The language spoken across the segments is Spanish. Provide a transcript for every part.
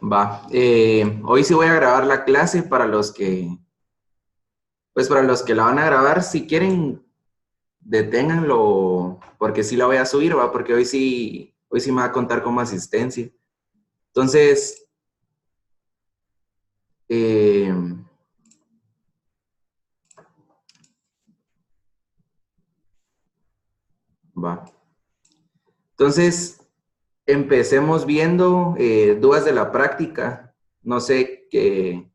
Va. Hoy sí voy a grabar la clase para los para los que la van a grabar, si quieren, deténganlo, porque sí la voy a subir, va, porque hoy sí me va a contar como asistencia. Entonces, eh, va. Entonces, empecemos viendo dudas de la práctica. No sé qué.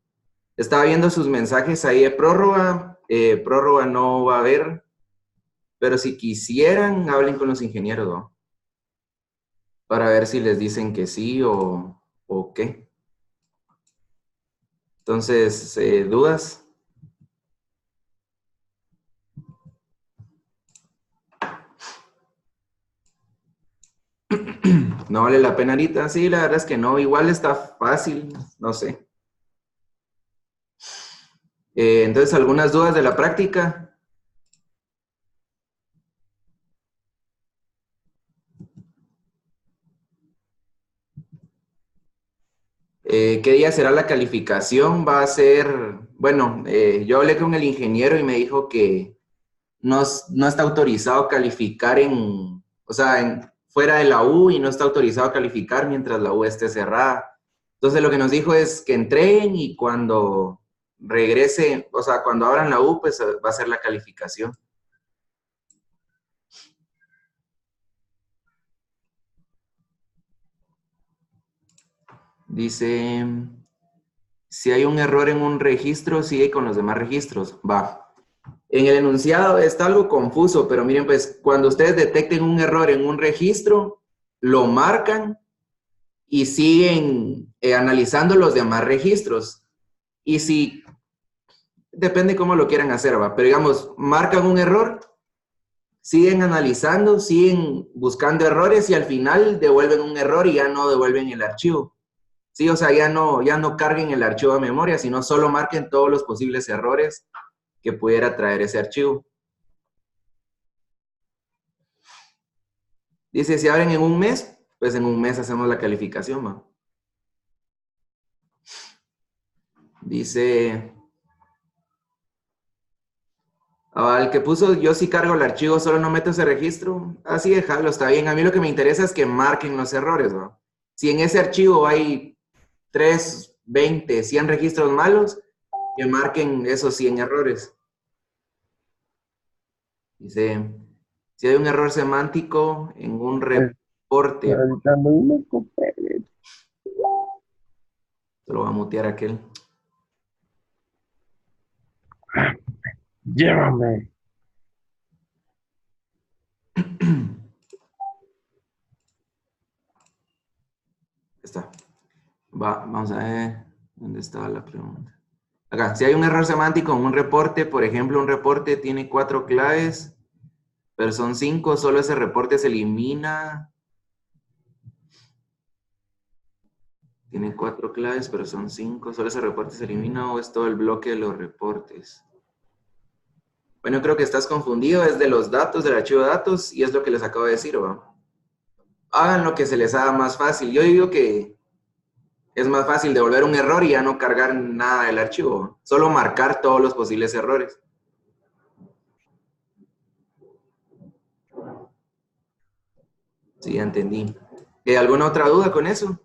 Estaba viendo sus mensajes ahí de prórroga. Prórroga no va a haber, pero si quisieran, hablen con los ingenieros, ¿no? Para ver si les dicen que sí o qué. Entonces, ¿dudas? ¿No vale la pena ahorita? Sí, la verdad es que no. Igual está fácil, no sé. Entonces, ¿algunas dudas de la práctica? ¿Qué día será la calificación? Va a ser, bueno, yo hablé con el ingeniero y me dijo que no está autorizado calificar o sea, fuera de la U y no está autorizado calificar mientras la U esté cerrada. Entonces lo que nos dijo es que entren y cuando regrese, o sea, cuando abran la U, pues va a ser la calificación. Dice, si hay un error en un registro, sigue con los demás registros. Va. En el enunciado está algo confuso, pero miren, pues cuando ustedes detecten un error en un registro, lo marcan y siguen analizando los demás registros. Y si, depende cómo lo quieran hacer, ¿va? Pero digamos, marcan un error, siguen analizando, siguen buscando errores y al final devuelven un error y ya no devuelven el archivo. Sí, o sea, ya no carguen el archivo a memoria, sino solo marquen todos los posibles errores que pudiera traer ese archivo. Dice, si abren en un mes, pues en un mes hacemos la calificación, ¿va? Dice, el que puso, yo sí cargo el archivo, solo no meto ese registro. Así déjalo, está bien. A mí lo que me interesa es que marquen los errores, ¿no? Si en ese archivo hay 3, 20, 100 registros malos, que marquen esos 100 errores. Dice, si hay un error semántico en un reporte, Ahorita no me cooperes. se lo va a mutear aquel. Llévame. Está. Vamos a ver dónde estaba la pregunta. Acá, si hay un error semántico en un reporte, por ejemplo, un reporte tiene 4 claves, pero son 5, solo ese reporte se elimina. Tiene 4 claves, pero son 5, solo ese reporte se elimina o es todo el bloque de los reportes. Bueno, creo que estás confundido, es de los datos, del archivo de datos, y es lo que les acabo de decir, ¿va? Hagan lo que se les haga más fácil. Yo digo que es más fácil devolver un error y ya no cargar nada del archivo, ¿va? Solo marcar todos los posibles errores. Sí, ya entendí. ¿Alguna otra duda con eso?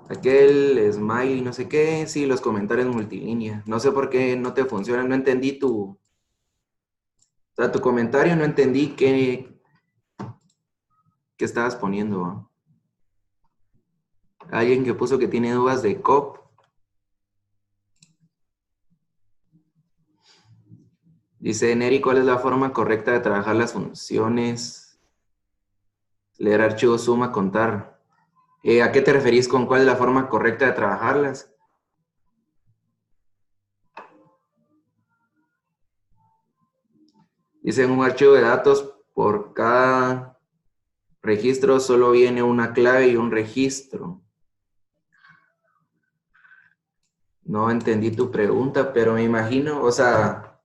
Aquel smiley, no sé qué, sí, los comentarios multilínea. No sé por qué no te funcionan, no entendí o sea, tu comentario, no entendí qué estabas poniendo, ¿va? Alguien que puso que tiene dudas de COP. Dice, Neri, ¿cuál es la forma correcta de trabajar las funciones? Leer archivos, suma, contar. ¿A qué te referís con cuál es la forma correcta de trabajarlas? Dice, en un archivo de datos, por cada registro solo viene una clave y un registro. No entendí tu pregunta, pero me imagino, o sea,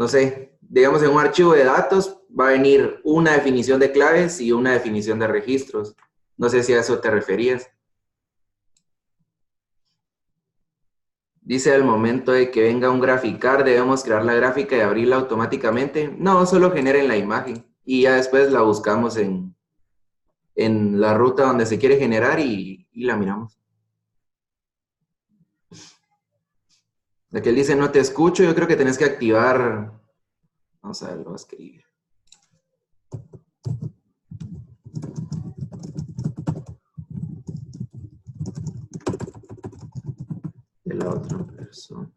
no sé, digamos en un archivo de datos va a venir una definición de claves y una definición de registros. No sé si a eso te referías. Dice al momento de que venga un graficar, debemos crear la gráfica y abrirla automáticamente. No, solo generen la imagen y ya después la buscamos en la ruta donde se quiere generar y la miramos. La que él dice no te escucho, yo creo que tenés que activar. Vamos a ver, lo voy a escribir. De la otra persona.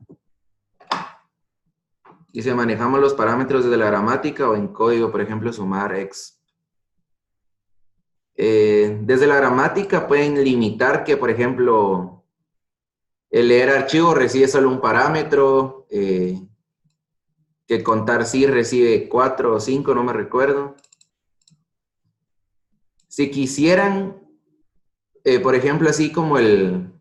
Dice, manejamos los parámetros desde la gramática o en código, por ejemplo, sumar x. Desde la gramática pueden limitar que, por ejemplo, el leer archivo recibe solo un parámetro, que contar sí recibe 4 o 5, no me recuerdo. Si quisieran, por ejemplo, así como la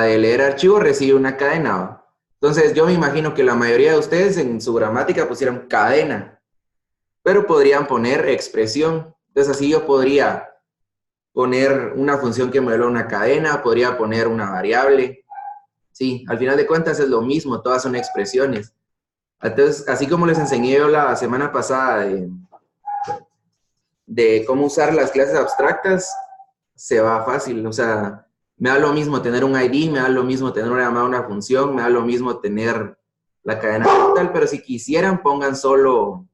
de leer archivo recibe una cadena, ¿va? Entonces yo me imagino que la mayoría de ustedes en su gramática pusieron cadena, pero podrían poner expresión. Entonces así yo podría poner una función que modela una cadena, podría poner una variable. Sí, al final de cuentas es lo mismo, todas son expresiones. Entonces, así como les enseñé yo la semana pasada de cómo usar las clases abstractas, se va fácil. O sea, me da lo mismo tener un ID, me da lo mismo tener una llamada a una función, me da lo mismo tener la cadena tal, pero si quisieran pongan solo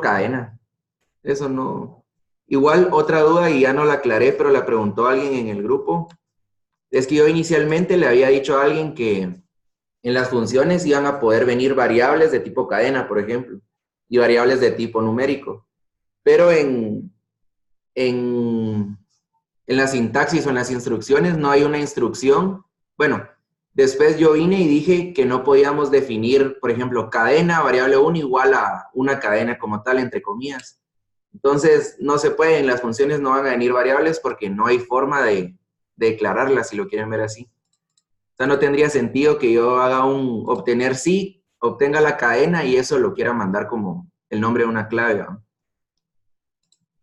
cadena. Eso no. Igual otra duda y ya no la aclaré, pero la preguntó alguien en el grupo. Es que yo inicialmente le había dicho a alguien que en las funciones iban a poder venir variables de tipo cadena, por ejemplo, y variables de tipo numérico. Pero en la sintaxis o en las instrucciones no hay una instrucción. Bueno, después yo vine y dije que no podíamos definir, por ejemplo, cadena, variable 1 igual a una cadena como tal, entre comillas. Entonces, no se puede, en las funciones no van a venir variables porque no hay forma de declararlas, si lo quieren ver así. O sea, no tendría sentido que yo haga un obtener sí, obtenga la cadena y eso lo quiera mandar como el nombre de una clave, ¿no?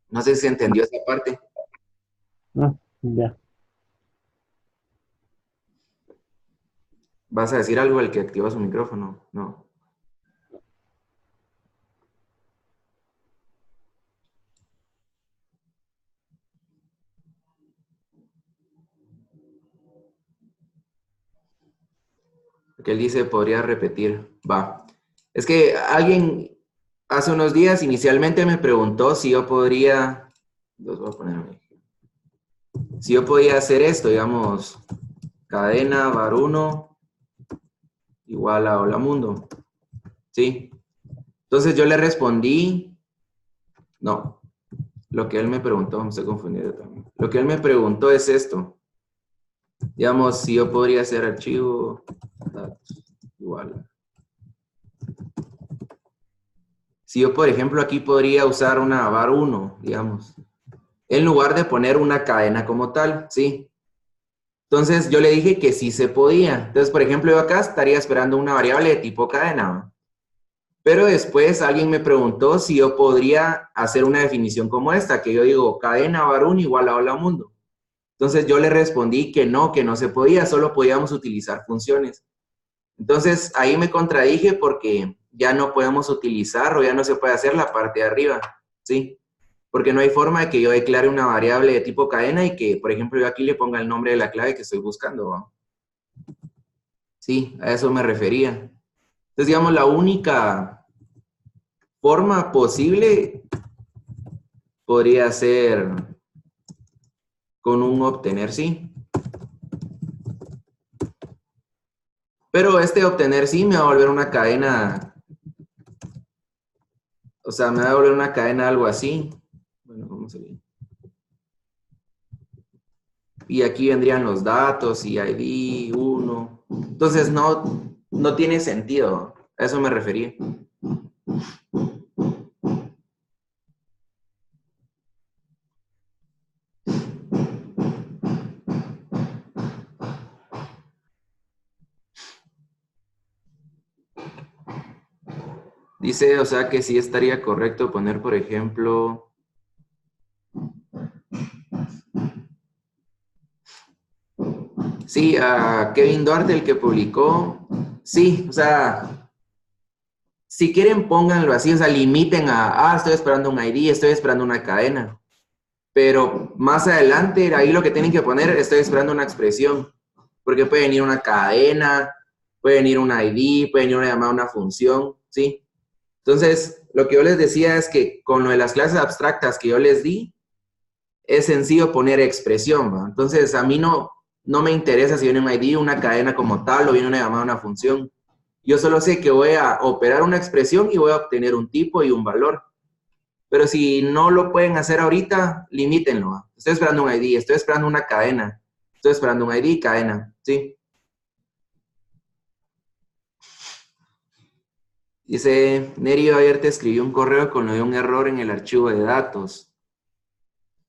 No sé si se entendió esa parte. Ah, ya. ¿Vas a decir algo el que activa su micrófono? No. Que él dice, podría repetir. Va. Es que alguien hace unos días inicialmente me preguntó si yo podría, los voy a poner ahí. Si yo podía hacer esto, digamos, cadena var1 igual a hola mundo. ¿Sí? Entonces yo le respondí, no, lo que él me preguntó, me estoy confundiendo también. Lo que él me preguntó es esto. Digamos, si yo podría hacer archivo datos igual. Si yo, por ejemplo, aquí podría usar una var1, digamos, en lugar de poner una cadena como tal, ¿sí? Entonces yo le dije que sí se podía. Entonces, por ejemplo, yo acá estaría esperando una variable de tipo cadena, ¿no? Pero después alguien me preguntó si yo podría hacer una definición como esta, que yo digo cadena var1 igual a hola mundo. Entonces yo le respondí que no se podía, solo podíamos utilizar funciones. Entonces ahí me contradije porque ya no podemos utilizar o ya no se puede hacer la parte de arriba, ¿sí? Porque no hay forma de que yo declare una variable de tipo cadena y que, por ejemplo, yo aquí le ponga el nombre de la clave que estoy buscando, ¿no? Sí, a eso me refería. Entonces, digamos, la única forma posible podría ser con un obtener sí. Pero este obtener sí me va a volver una cadena, o sea, me va a volver una cadena algo así. Bueno, vamos a ver. Y aquí vendrían los datos y ID 1. Entonces no tiene sentido. A eso me refería. Dice, o sea, que sí estaría correcto poner, por ejemplo, sí, a Kevin Duarte, el que publicó, sí, o sea, si quieren pónganlo así, o sea, limiten a, estoy esperando un ID, estoy esperando una cadena, pero más adelante, ahí lo que tienen que poner, estoy esperando una expresión, porque puede venir una cadena, puede venir un ID, puede venir una llamada a una función, ¿sí? Entonces, lo que yo les decía es que con lo de las clases abstractas que yo les di, es sencillo poner expresión, ¿va? Entonces, a mí no me interesa si viene un ID, una cadena como tal, o viene una llamada a una función. Yo solo sé que voy a operar una expresión y voy a obtener un tipo y un valor. Pero si no lo pueden hacer ahorita, limítenlo, ¿va? Estoy esperando un ID, estoy esperando una cadena, estoy esperando un ID, cadena, ¿sí? Dice, Neri, ayer te escribí un correo con lo de un error en el archivo de datos.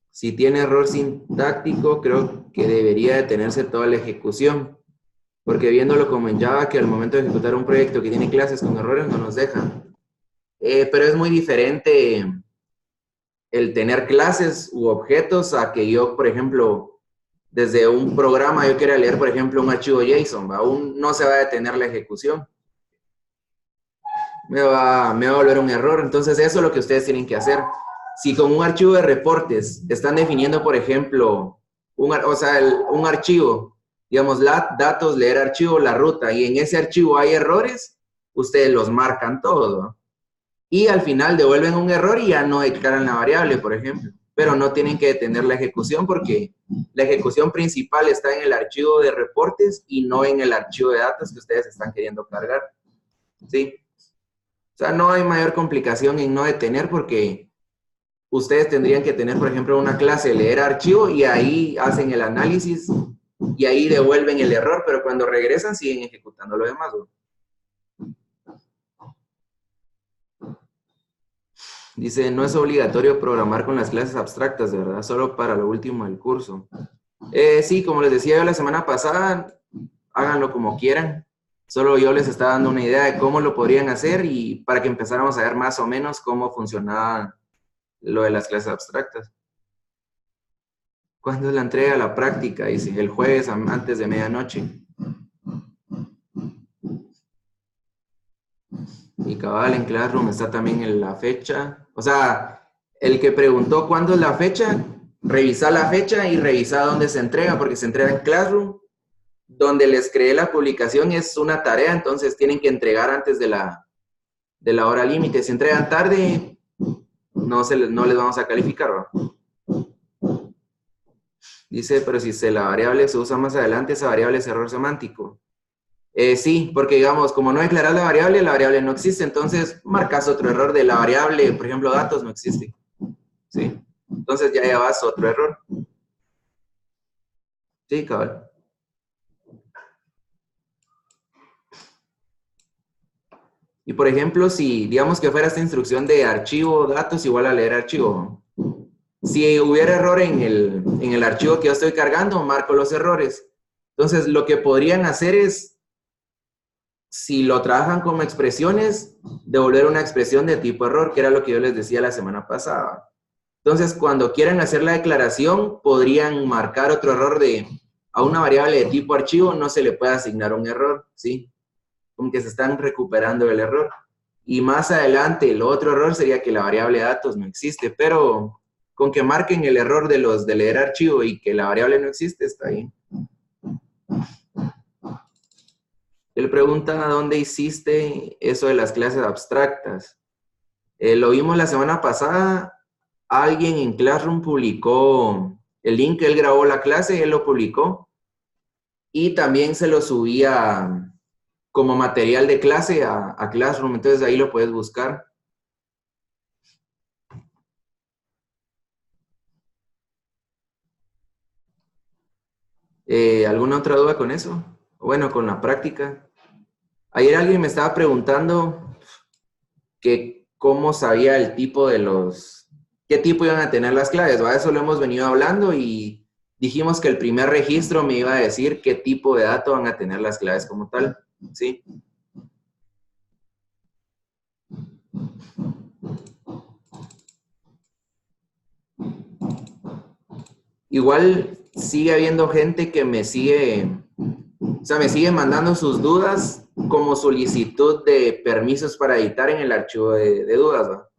Si tiene error sintáctico, creo que debería detenerse toda la ejecución, porque viéndolo como en Java, que al momento de ejecutar un proyecto que tiene clases con errores no nos deja. Pero es muy diferente el tener clases u objetos a que yo, por ejemplo, desde un programa yo quiera leer, por ejemplo, un archivo JSON, aún no se va a detener la ejecución. Me va a volver un error. Entonces, eso es lo que ustedes tienen que hacer. Si con un archivo de reportes están definiendo, por ejemplo, un archivo, digamos, datos, leer archivo, la ruta, y en ese archivo hay errores, ustedes los marcan todos, ¿no? Y al final devuelven un error y ya no declaran la variable, por ejemplo. Pero no tienen que detener la ejecución porque la ejecución principal está en el archivo de reportes y no en el archivo de datos que ustedes están queriendo cargar. ¿Sí? O sea, no hay mayor complicación en no detener porque ustedes tendrían que tener, por ejemplo, una clase leer archivo y ahí hacen el análisis y ahí devuelven el error, pero cuando regresan siguen ejecutando lo demás, ¿no? Dice, no es obligatorio programar con las clases abstractas, de verdad, solo para lo último del curso. Sí, como les decía yo la semana pasada, háganlo como quieran. Solo yo les estaba dando una idea de cómo lo podrían hacer y para que empezáramos a ver más o menos cómo funcionaba lo de las clases abstractas. ¿Cuándo es la entrega a la práctica? Dice, el jueves antes de medianoche. Y cabal, en Classroom está también en la fecha. O sea, el que preguntó cuándo es la fecha, revisa la fecha y revisa dónde se entrega, porque se entrega en Classroom. Donde les creé la publicación es una tarea, entonces tienen que entregar antes de la hora límite. Si entregan tarde, no les vamos a calificar, ¿no? Dice, pero si la variable se usa más adelante, esa variable es error semántico. Sí, porque digamos, como no declaras la variable no existe, entonces marcas otro error de la variable, por ejemplo, datos no existe. ¿Sí? Entonces ya llevas otro error. Sí, cabal. Y por ejemplo, si digamos que fuera esta instrucción de archivo, datos igual a leer archivo. Si hubiera error en el archivo que yo estoy cargando, marco los errores. Entonces, lo que podrían hacer es, si lo trabajan como expresiones, devolver una expresión de tipo error, que era lo que yo les decía la semana pasada. Entonces, cuando quieran hacer la declaración, podrían marcar otro error a una variable de tipo archivo, no se le puede asignar un error, ¿sí? Como que se están recuperando el error. Y más adelante, el otro error sería que la variable datos no existe, pero con que marquen el error de los de leer archivo y que la variable no existe, está ahí. Él pregunta, ¿dónde hiciste eso de las clases abstractas? Lo vimos la semana pasada. Alguien en Classroom publicó el link, él grabó la clase, él lo publicó. Y también se lo subía como material de clase a Classroom, entonces ahí lo puedes buscar. ¿Alguna otra duda con eso? Bueno, con la práctica. Ayer alguien me estaba preguntando que cómo sabía el tipo qué tipo iban a tener las claves, ¿va? Eso lo hemos venido hablando y dijimos que el primer registro me iba a decir qué tipo de dato van a tener las claves como tal, ¿sí? Igual sigue habiendo gente que me sigue, o sea, me sigue mandando sus dudas como solicitud de permisos para editar en el archivo de dudas, ¿va?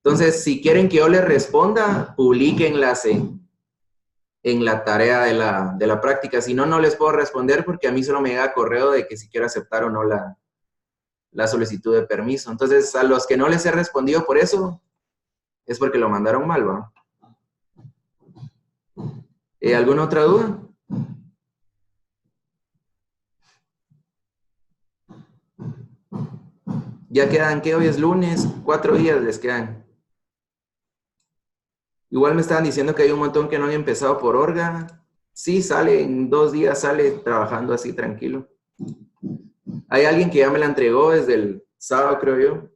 Entonces, si quieren que yo les responda, publíquenlas en la tarea de la práctica. Si no, no les puedo responder porque a mí solo me llega correo de que si quiero aceptar o no la solicitud de permiso. Entonces, a los que no les he respondido por eso, es porque lo mandaron mal, ¿va? ¿Alguna otra duda? Ya quedan, ¿qué? Hoy es lunes, 4 días les quedan. Igual me estaban diciendo que hay un montón que no han empezado por Orga. Sí, sale en 2 días, sale trabajando así tranquilo. Hay alguien que ya me la entregó desde el sábado, creo yo.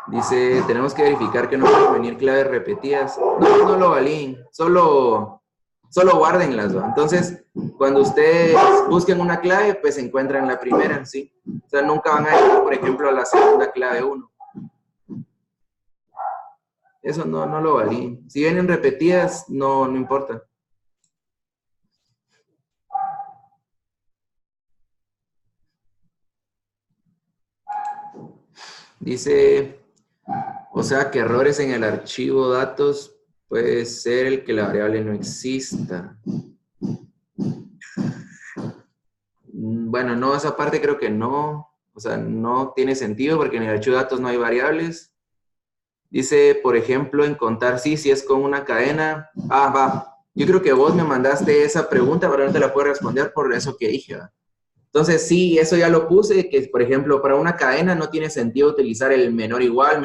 Dice, tenemos que verificar que no pueden venir claves repetidas. No, no lo valín, solo guárdenlas, ¿no? Entonces, cuando ustedes busquen una clave, pues encuentran la primera, ¿sí? O sea, nunca van a ir, por ejemplo, a la segunda clave 1. Eso no lo valí. Si vienen repetidas, no importa. Dice, o sea, que errores en el archivo datos puede ser el que la variable no exista. Bueno, no, esa parte creo que no. O sea, no tiene sentido porque en el archivo de datos no hay variables. Dice, por ejemplo, en contar sí, si es con una cadena. Ah, va. Yo creo que vos me mandaste esa pregunta, pero no te la puedo responder por eso que dije, ¿va? Entonces, sí, eso ya lo puse, que por ejemplo, para una cadena no tiene sentido utilizar el menor igual,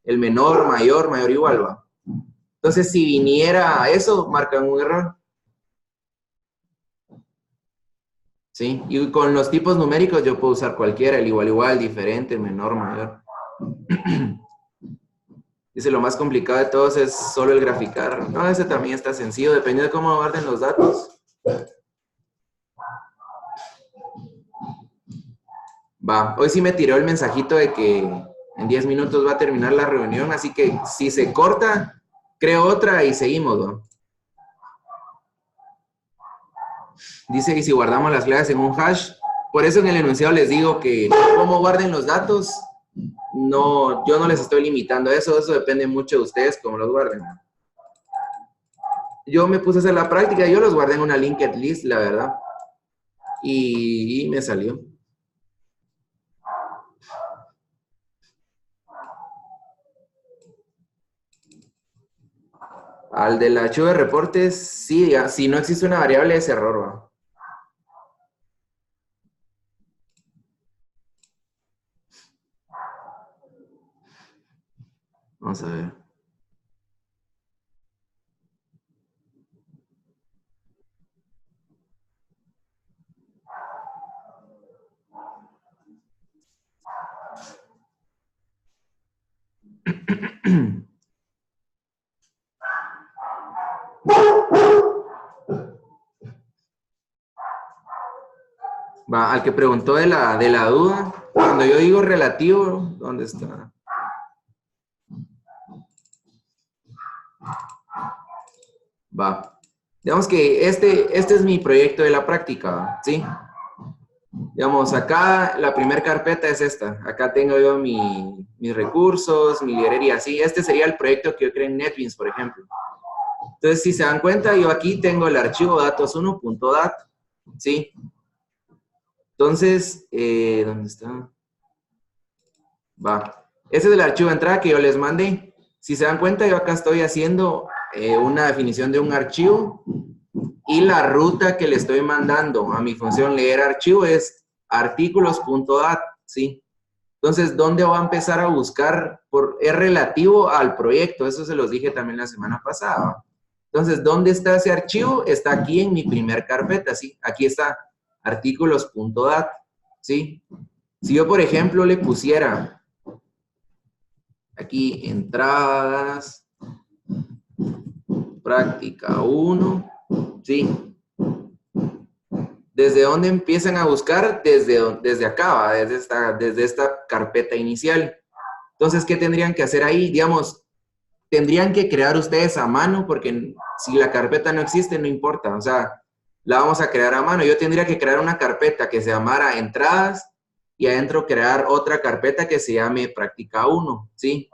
el menor, mayor igual, ¿va? Entonces, si viniera a eso, marcan un error. ¿Sí? Y con los tipos numéricos yo puedo usar cualquiera, el igual, diferente, menor, mayor. Dice, lo más complicado de todos es solo el graficar. No, ese también está sencillo, depende de cómo guarden los datos. Va, hoy sí me tiró el mensajito de que en 10 minutos va a terminar la reunión, así que si se corta, creo otra y seguimos, ¿no? Dice que si guardamos las claves en un hash, por eso en el enunciado les digo que cómo guarden los datos, no, yo no les estoy limitando eso depende mucho de ustedes, cómo los guarden. Yo me puse a hacer la práctica, yo los guardé en una linked list, la verdad, y me salió. Al del archivo de reportes, sí, ya, si no existe una variable es error, ¿va? Vamos a ver. Va, al que preguntó de la duda, cuando yo digo relativo, ¿dónde está? Va. Digamos que este es mi proyecto de la práctica, ¿sí? Digamos, acá la primera carpeta es esta. Acá tengo yo mis recursos, mi librería, ¿sí? Este sería el proyecto que yo creé en NetBeans, por ejemplo. Entonces, si se dan cuenta, yo aquí tengo el archivo datos1.dat, ¿sí? Entonces, ¿dónde está? Va. Ese es el archivo de entrada que yo les mandé. Si se dan cuenta, yo acá estoy haciendo una definición de un archivo y la ruta que le estoy mandando a mi función leer archivo es artículos.dat, ¿sí? Entonces, ¿dónde va a empezar a buscar? Es relativo al proyecto, eso se los dije también la semana pasada. Entonces, ¿dónde está ese archivo? Está aquí en mi primer carpeta, ¿sí? Aquí está, artículos.dat, ¿sí? Si yo, por ejemplo, le pusiera aquí entradas, práctica 1, ¿sí? ¿Desde dónde empiezan a buscar? Desde acá, ¿va? Desde esta carpeta inicial. Entonces, ¿qué tendrían que hacer ahí? Digamos, tendrían que crear ustedes a mano, porque si la carpeta no existe, no importa. O sea, la vamos a crear a mano. Yo tendría que crear una carpeta que se llamara entradas y adentro crear otra carpeta que se llame práctica 1, ¿sí?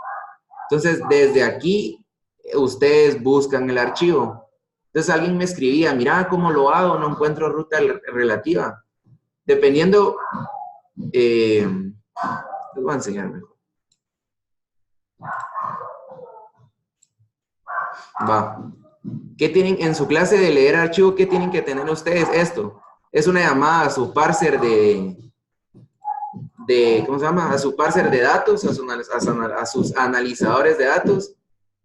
Entonces, desde aquí, ustedes buscan el archivo. Entonces, alguien me escribía, mira, ¿cómo lo hago? No encuentro ruta relativa. Dependiendo, les voy a enseñar mejor. Va. ¿Qué tienen en su clase de leer archivo? ¿Qué tienen que tener ustedes? Esto. Es una llamada a su parser ¿cómo se llama? A su parser de datos, a sus analizadores de datos.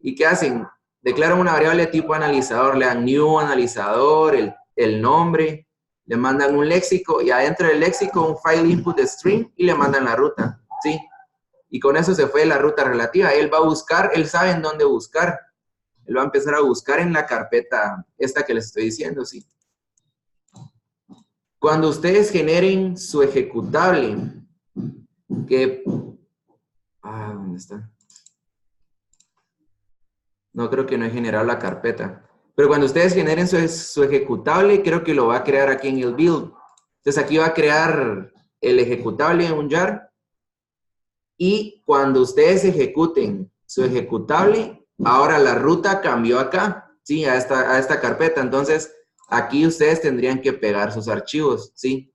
¿Y qué hacen? Declaran una variable tipo analizador, le dan new analizador, el nombre, le mandan un léxico y adentro del léxico un file input string y le mandan la ruta, ¿sí? Y con eso se fue la ruta relativa. Él va a buscar, él sabe en dónde buscar. Él va a empezar a buscar en la carpeta esta que les estoy diciendo, ¿sí? Cuando ustedes generen su ejecutable, que... ¿dónde está? No, creo que no he generado la carpeta. Pero cuando ustedes generen su ejecutable, creo que lo va a crear aquí en el build. Entonces aquí va a crear el ejecutable en un jar. Y cuando ustedes ejecuten su ejecutable, ahora la ruta cambió acá, ¿sí? A esta carpeta. Entonces, aquí ustedes tendrían que pegar sus archivos, ¿sí?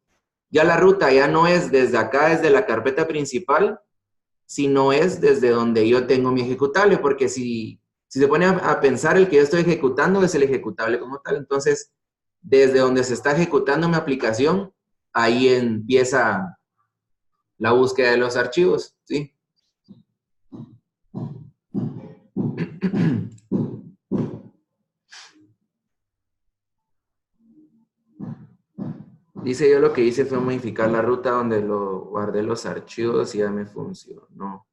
Ya la ruta ya no es desde acá, desde la carpeta principal, sino es desde donde yo tengo mi ejecutable, porque si se pone a pensar, el que yo estoy ejecutando es el ejecutable como tal. Entonces, desde donde se está ejecutando mi aplicación, ahí empieza la búsqueda de los archivos, ¿sí? Dice yo lo que hice fue modificar la ruta donde lo guardé los archivos y ya me funcionó.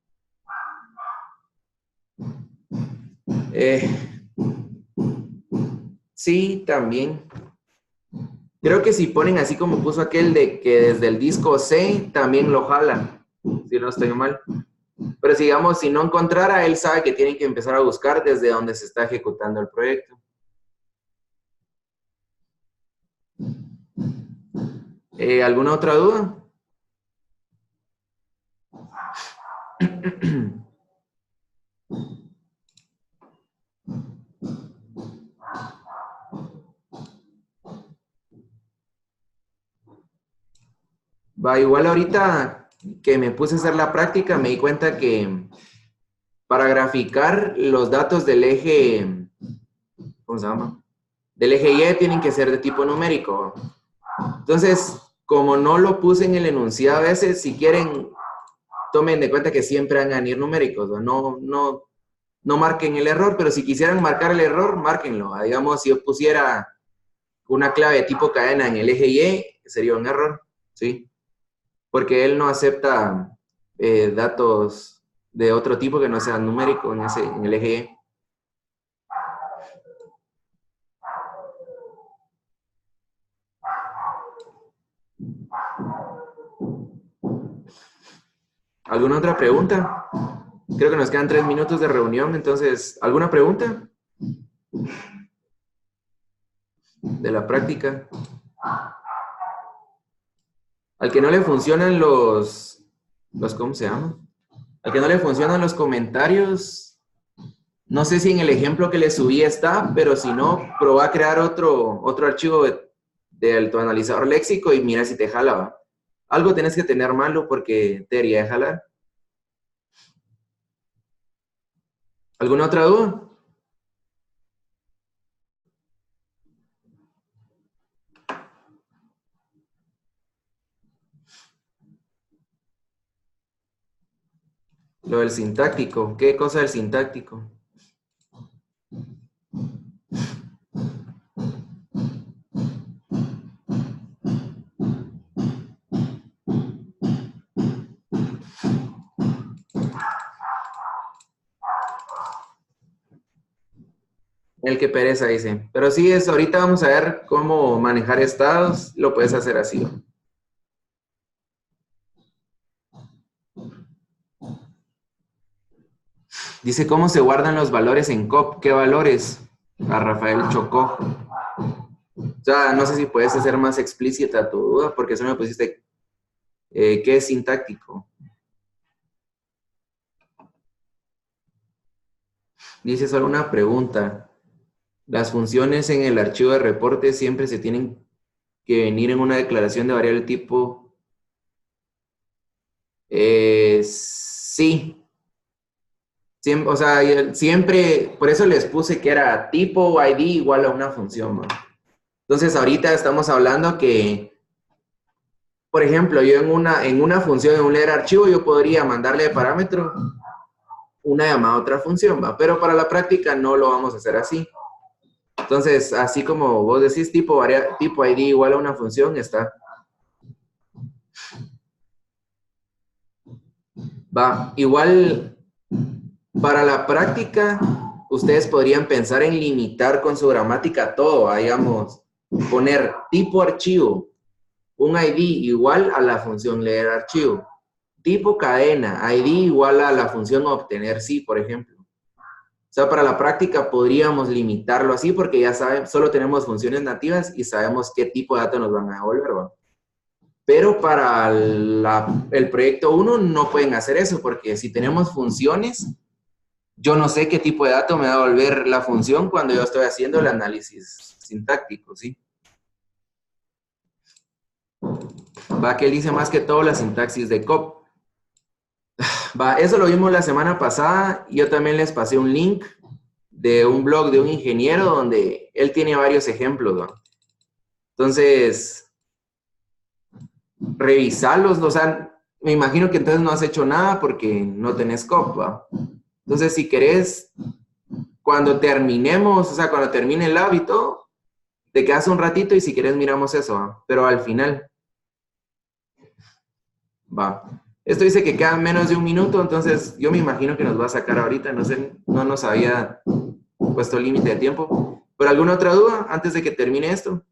Sí, también. Creo que si ponen así como puso aquel de que desde el disco C, también lo jala, si no estoy mal. Pero digamos, si no encontrara, él sabe que tienen que empezar a buscar desde donde se está ejecutando el proyecto. ¿Alguna otra duda? Va, igual ahorita que me puse a hacer la práctica, me di cuenta que para graficar los datos del eje, ¿cómo se llama? Del eje Y tienen que ser de tipo numérico. Entonces, como no lo puse en el enunciado a veces, si quieren, tomen de cuenta que siempre van a venir numéricos, no marquen el error, pero si quisieran marcar el error, márquenlo. Digamos, si yo pusiera una clave de tipo cadena en el eje Y, sería un error, ¿sí? Porque él no acepta datos de otro tipo que no sean numéricos en el eje Y. ¿Alguna otra pregunta? Creo que nos quedan 3 minutos de reunión, entonces, ¿alguna pregunta? De la práctica. Al que no le funcionan ¿cómo se llama? Al que no le funcionan los comentarios, no sé si en el ejemplo que le subí está, pero si no, probá a crear otro archivo de tu analizador léxico y mira si te jala, ¿va? Algo tenés que tener malo porque te debería de jalar. ¿Alguna otra duda? Lo del sintáctico. ¿Qué cosa del sintáctico? El que pereza dice. Pero sí, ahorita vamos a ver cómo manejar estados. Lo puedes hacer así. Dice, ¿cómo se guardan los valores en COP? ¿Qué valores? A Rafael chocó. O sea, no sé si puedes hacer más explícita tu duda, porque eso me pusiste, ¿qué es sintáctico? Dice solo una pregunta. Las funciones en el archivo de reporte siempre se tienen que venir en una declaración de variable tipo. Sí. Siempre, o sea, siempre, por eso les puse que era tipo ID igual a una función, ¿no? Entonces, ahorita estamos hablando que, por ejemplo, yo en una función, en un leer archivo, yo podría mandarle de parámetro una llamada a otra función, ¿va? Pero para la práctica no lo vamos a hacer así. Entonces, así como vos decís tipo ID igual a una función, está. Va, igual para la práctica, ustedes podrían pensar en limitar con su gramática todo, digamos, poner tipo archivo, un ID igual a la función leer archivo, tipo cadena, ID igual a la función obtener sí, por ejemplo. O sea, para la práctica podríamos limitarlo así porque ya saben, solo tenemos funciones nativas y sabemos qué tipo de datos nos van a devolver, ¿va? Pero para el proyecto 1 no pueden hacer eso porque si tenemos funciones, yo no sé qué tipo de dato me va a devolver la función cuando yo estoy haciendo el análisis sintáctico, ¿sí? Va, que él dice más que todo la sintaxis de COP. Va, eso lo vimos la semana pasada. Yo también les pasé un link de un blog de un ingeniero donde él tiene varios ejemplos, ¿no? Entonces, revisarlos, o sea, me imagino que entonces no has hecho nada porque no tenés COP, ¿va? Entonces, si querés, cuando terminemos, o sea, cuando termine el hábito, te quedas un ratito y si querés miramos eso, ¿va? Pero al final. Va. Esto dice que queda menos de un minuto, entonces yo me imagino que nos va a sacar ahorita, no sé, no nos había puesto límite de tiempo. ¿Pero alguna otra duda antes de que termine esto?